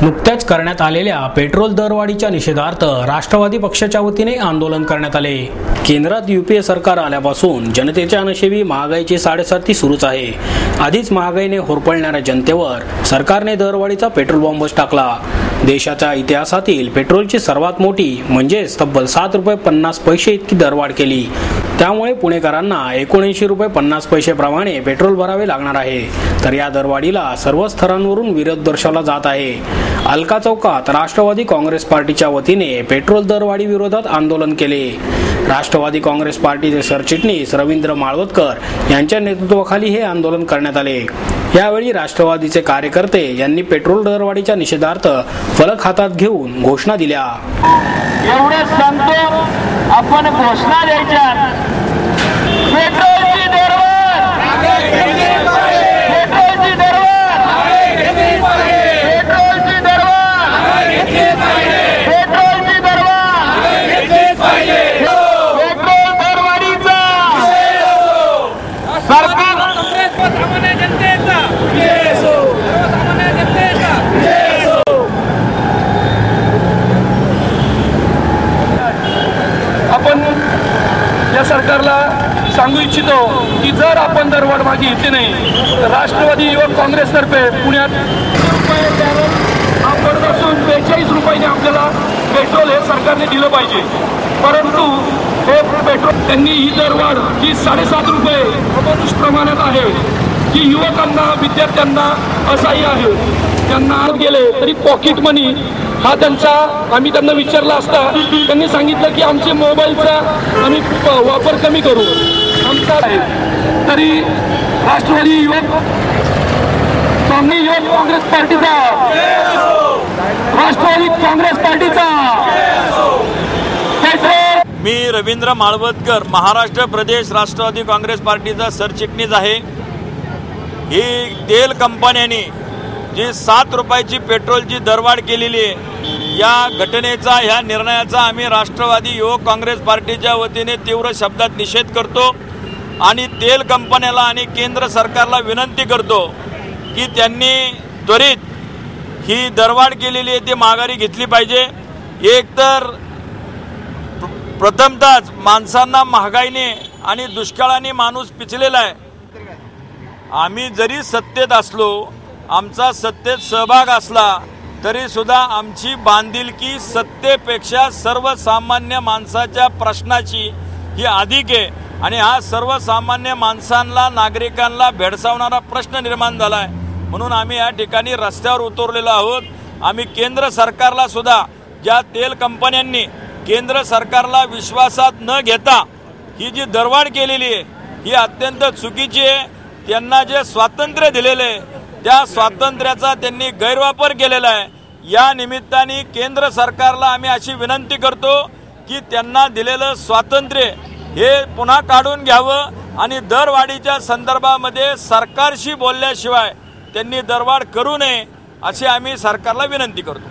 नुकत्याच करण्यात आलेल्या पेट्रोल दरवाढीच्या निषेधार्थ राष्ट्रवादी पक्षाच्या वतीने आंदोलन करण्यात आले। केंद्रात यूपीए सरकार आल्यापासून जनतेच्या नशेबी महागाईची साडेसाती सुरूच आहे। आधीच महागाईने होरपळणाऱ्या जनतेवर सरकारने दरवाढीचा पेट्रोल बॉम्बच टाकला। देशाच्या इतिहासातील पेट्रोलची सर्वात मोठी म्हणजे तब्बल ₹7.50 इतकी दरवाढ केली। त्यामुळे पुणेकरांना ₹79.50 प्रमाणे पेट्रोल भरावे लागणार आहे। तर या दरवाढीला सर्व स्तरांवरून विरोध दर्शवला जात आहे। अलका चौकात राष्ट्रवादी काँग्रेस पार्टीच्या वतीने पेट्रोल दरवाढी विरोधात आंदोलन केले। राष्ट्रवादी काँग्रेस पार्टीचे सरचिटणीस रवींद्र माळवदकर यांच्या नेतृत्वाखाली हे आंदोलन करण्यात आले। यावेळी राष्ट्रवादीचे कार्यकर्ते यांनी पेट्रोल दरवाढीच्या निषेधार्थ फलक हातात घेऊन घोषणा दिल्या। एवढे सांगतो आपण घोषणा द्यायच्या, पेट्रोलची दरवाढ, पेट्रोलची दरवाढ, पेट्रोलची दरवाढ, पेट्रोलची दरवाढ, पेट्रोल दरवाढीचा सरकार सर्वसामान्य जनतेचा आपण या सरकारला सांगू इच्छितो की जर आपण दरवाढ मागे घेतली नाही तर राष्ट्रवादी युवक काँग्रेसतर्फे पुण्यात पडत असून 42 रुपयाने आपल्याला पेट्रोल हे सरकारने दिलं पाहिजे। परंतु हे पेट्रोल त्यांनी ही दरवाढ जी 7.5 रुपये अमानुष प्रमाणात आहे, जी युवकांना विद्यार्थ्यांना असहाय्य आहे, त्यांना आज गेले तरी पॉकेट मनी हा त्यांचा आम्ही त्यांना विचारला असता त्यांनी सांगितलं की आमचे मोबाईलचा आम्ही वापर कमी करू आमचा आहे। तरी राष्ट्रवादी युवक काँग्रेस पार्टीचा, राष्ट्रवादी काँग्रेस पार्टीचा मी रवींद्र माळवदकर, महाराष्ट्र प्रदेश राष्ट्रवादी काँग्रेस पार्टीचा सरचिटणीस आहे। ही तेल कंपन्यांनी जी 7 रुपयाची पेट्रोलची दरवाढ केलेली आहे, या घटनेचा, ह्या निर्णयाचा आम्ही राष्ट्रवादी युवक काँग्रेस पार्टीच्या वतीने तीव्र शब्दात निषेध करतो आणि तेल कंपन्याला आणि केंद्र सरकारला विनंती करतो की त्यांनी त्वरित ही दरवाढ केलेली आहे ती माघारी घेतली पाहिजे। एकतर प्रथमतःच माणसांना महागाईने आणि दुष्काळाने माणूस पिचलेला आहे। आम्ही जरी सत्तेत असलो, आमचा सत्तेत सहभाग असला तरी सुद्धा आमची बांधिलकी सत्तेपेक्षा सर्वसामान्य माणसाच्या प्रश्नाची ही अधिक आहे आणि हा सर्वसामान्य माणसांना, नागरिकांना भेडसावणारा प्रश्न निर्माण झाला आहे। म्हणून आम्ही या ठिकाणी रस्त्यावर उतरलेलो आहोत। आम्ही केंद्र सरकारला सुद्धा, ज्या तेल कंपन्यांनी केंद्र सरकारला विश्वासात न घेता ही जी दरवाढ केलेली आहे ही अत्यंत चुकीची आहे। त्यांना जे स्वातंत्र्य दिलेले आहे त्या स्वातंत्र्याचा त्यांनी गैरवापर केलेला आहे। या निमित्ताने केंद्र सरकारला आम्ही अशी विनंती करतो की त्यांना दिलेलं स्वातंत्र्य हे पुन्हा काढून घ्यावं आणि दरवाढीच्या संदर्भामध्ये सरकारशी बोलल्याशिवाय त्यांनी दरवाढ करू नये अशी आम्ही सरकारला विनंती करतो।